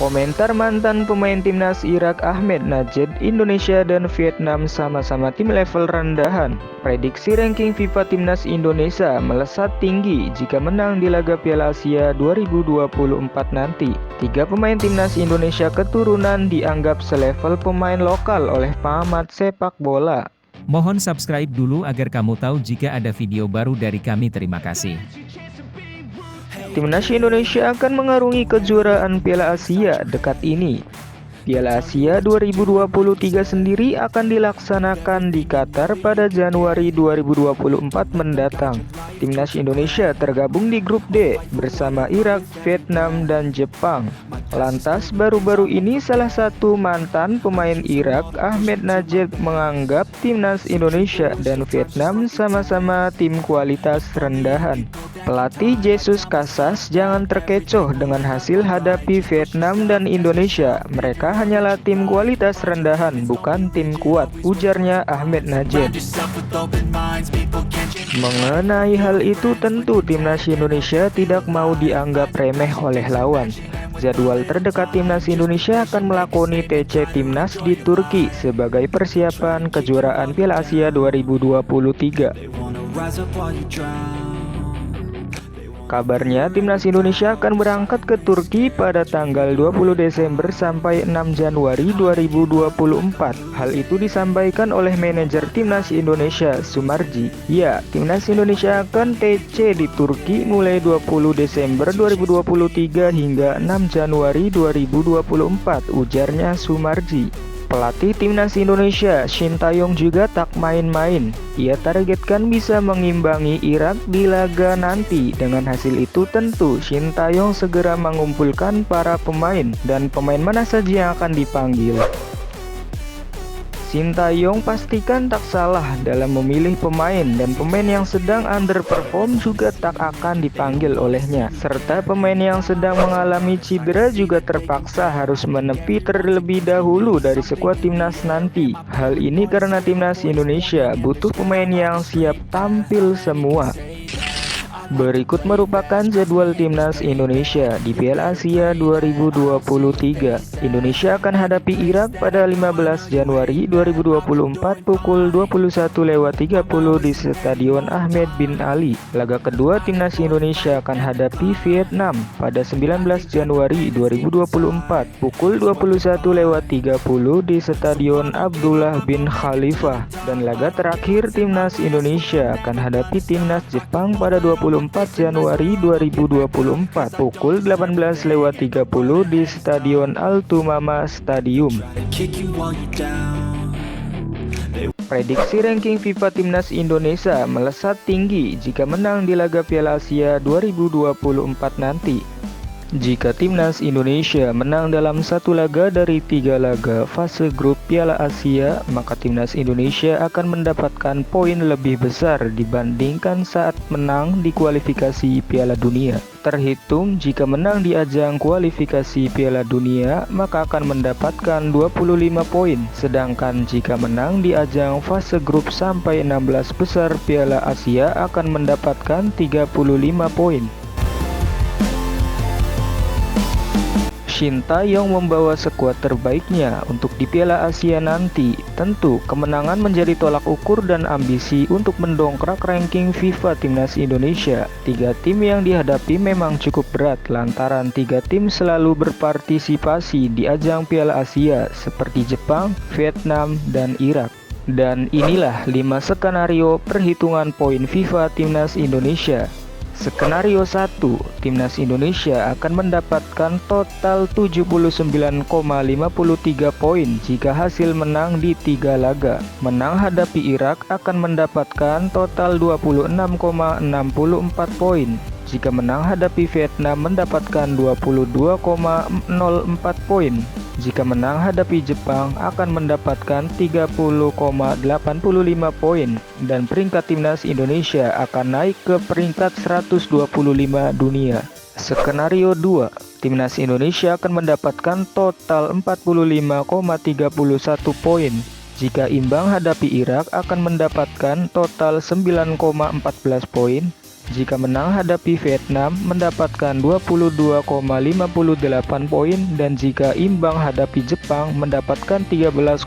Komentar mantan pemain timnas Irak Ahmed Najed, Indonesia dan Vietnam sama-sama tim level rendahan. Prediksi ranking FIFA timnas Indonesia melesat tinggi jika menang di laga Piala Asia 2024 nanti. 3 pemain timnas Indonesia keturunan dianggap selevel pemain lokal oleh pengamat sepak bola. Mohon subscribe dulu agar kamu tahu jika ada video baru dari kami. Terima kasih. Timnas Indonesia akan mengarungi kejuaraan Piala Asia dekat ini. Piala Asia 2023 sendiri akan dilaksanakan di Qatar pada Januari 2024 mendatang. Timnas Indonesia tergabung di grup D bersama Irak, Vietnam, dan Jepang. Lantas baru-baru ini salah satu mantan pemain Irak, Ahmed Najed, menganggap timnas Indonesia dan Vietnam sama-sama tim kualitas rendahan. Pelatih Jesus Casas jangan terkecoh dengan hasil hadapi Vietnam dan Indonesia. Mereka hanyalah tim kualitas rendahan, bukan tim kuat, ujarnya Ahmed Najed. Mengenai hal itu, tentu timnas Indonesia tidak mau dianggap remeh oleh lawan. Jadwal terdekat timnas Indonesia akan melakoni TC Timnas di Turki sebagai persiapan kejuaraan Piala Asia 2023. Kabarnya timnas Indonesia akan berangkat ke Turki pada tanggal 20 Desember sampai 6 Januari 2024. Hal itu disampaikan oleh manajer timnas Indonesia, Sumarji. Ya, timnas Indonesia akan TC di Turki mulai 20 Desember 2023 hingga 6 Januari 2024, ujarnya Sumarji. Pelatih timnas Indonesia, Shin Tae-yong, juga tak main-main. Ia targetkan bisa mengimbangi Irak di laga nanti. Dengan hasil itu tentu Shin Tae-yong segera mengumpulkan para pemain dan pemain mana saja yang akan dipanggil. Shin Tae-yong pastikan tak salah dalam memilih pemain, dan pemain yang sedang underperform juga tak akan dipanggil olehnya. Serta pemain yang sedang mengalami cedera juga terpaksa harus menepi terlebih dahulu dari skuad timnas nanti. Hal ini karena timnas Indonesia butuh pemain yang siap tampil semua. Berikut merupakan jadwal timnas Indonesia di Piala Asia 2023. Indonesia akan hadapi Irak pada 15 Januari 2024 pukul 21.30 di Stadion Ahmed bin Ali. Laga kedua timnas Indonesia akan hadapi Vietnam pada 19 Januari 2024 pukul 21.30 di Stadion Abdullah bin Khalifah. Dan laga terakhir timnas Indonesia akan hadapi timnas Jepang pada 24 Januari 2024 pukul 18.30 di Stadion Altumama Stadium. Prediksi ranking FIFA timnas Indonesia melesat tinggi jika menang di laga Piala Asia 2024 nanti. Jika timnas Indonesia menang dalam satu laga dari 3 laga fase grup Piala Asia, maka timnas Indonesia akan mendapatkan poin lebih besar dibandingkan saat menang di kualifikasi Piala Dunia. Terhitung jika menang di ajang kualifikasi Piala Dunia, maka akan mendapatkan 25 poin. Sedangkan jika menang di ajang fase grup sampai 16 besar Piala Asia akan mendapatkan 35 poin. Shin Tae-yong membawa skuad terbaiknya untuk di Piala Asia nanti. Tentu, kemenangan menjadi tolak ukur dan ambisi untuk mendongkrak ranking FIFA timnas Indonesia. 3 tim yang dihadapi memang cukup berat lantaran 3 tim selalu berpartisipasi di ajang Piala Asia seperti Jepang, Vietnam, dan Irak. Dan inilah 5 skenario perhitungan poin FIFA timnas Indonesia. Skenario 1, timnas Indonesia akan mendapatkan total 79,53 poin jika hasil menang di 3 laga. Menang hadapi Irak akan mendapatkan total 26,64 poin. Jika menang hadapi Vietnam mendapatkan 22,04 poin. Jika menang hadapi Jepang akan mendapatkan 30,85 poin. Dan peringkat timnas Indonesia akan naik ke peringkat 125 dunia. Skenario 2, timnas Indonesia akan mendapatkan total 45,31 poin. Jika imbang hadapi Irak akan mendapatkan total 9,14 poin. Jika menang hadapi Vietnam mendapatkan 22,58 poin dan jika imbang hadapi Jepang mendapatkan 13,59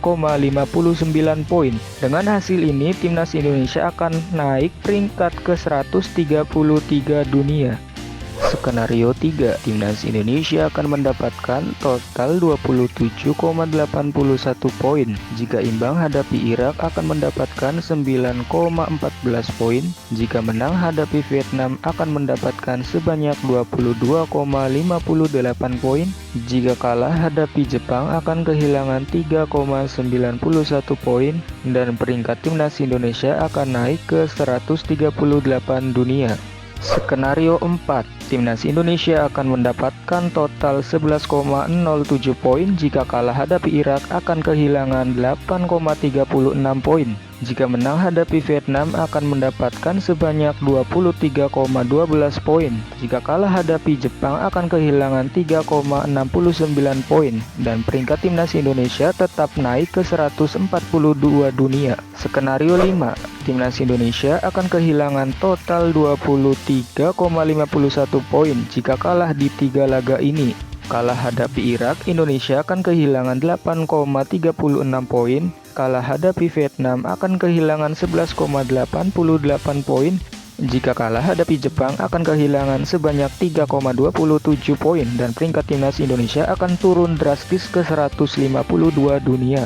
poin. Dengan hasil ini timnas Indonesia akan naik peringkat ke 133 dunia. Skenario 3, timnas Indonesia akan mendapatkan total 27,81 poin. Jika imbang hadapi Irak akan mendapatkan 9,14 poin. Jika menang hadapi Vietnam akan mendapatkan sebanyak 22,58 poin. Jika kalah hadapi Jepang akan kehilangan 3,91 poin dan peringkat timnas Indonesia akan naik ke 138 dunia. Skenario 4, timnas Indonesia akan mendapatkan total 11,07 poin. Jika kalah hadapi Irak akan kehilangan 8,36 poin. Jika menang hadapi Vietnam akan mendapatkan sebanyak 23,12 poin. Jika kalah hadapi Jepang akan kehilangan 3,69 poin dan peringkat timnas Indonesia tetap naik ke 142 dunia. Skenario 5, timnas Indonesia akan kehilangan total 23,51 poin jika kalah di 3 laga ini. Kalah hadapi Irak, Indonesia akan kehilangan 8,36 poin. Kalah hadapi Vietnam akan kehilangan 11,88 poin. Jika kalah hadapi Jepang akan kehilangan sebanyak 3,27 poin dan peringkat timnas Indonesia akan turun drastis ke 152 dunia.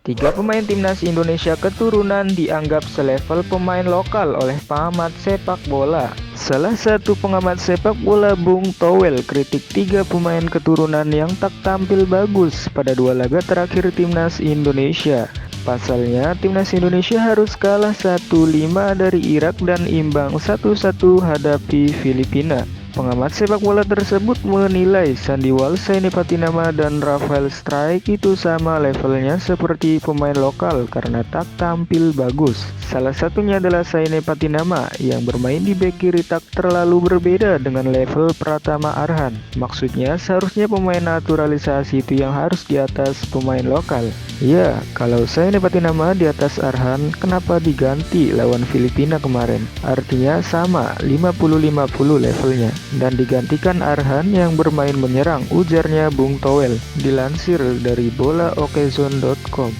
3 pemain timnas Indonesia keturunan dianggap selevel pemain lokal oleh pengamat sepak bola. Salah satu pengamat sepak bola, Bung Towel, kritik 3 pemain keturunan yang tak tampil bagus pada 2 laga terakhir timnas Indonesia. Pasalnya, timnas Indonesia harus kalah 1-5 dari Irak dan imbang 1-1 hadapi Filipina. Pengamat sepak bola tersebut menilai Sandi Wal, Saini Patinama, dan Rafael Strijk itu sama levelnya seperti pemain lokal karena tak tampil bagus. Salah satunya adalah Saini Patinama yang bermain di bek kiri tak terlalu berbeda dengan level Pratama Arhan. Maksudnya seharusnya pemain naturalisasi itu yang harus di atas pemain lokal. Ya, kalau Saini Patinama di atas Arhan, kenapa diganti lawan Filipina kemarin? Artinya sama, 50-50 levelnya. Dan digantikan Arhan yang bermain menyerang, ujarnya Bung Towel, dilansir dari bolaokezone.com.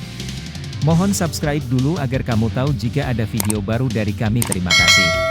Mohon subscribe dulu agar kamu tahu jika ada video baru dari kami. Terima kasih.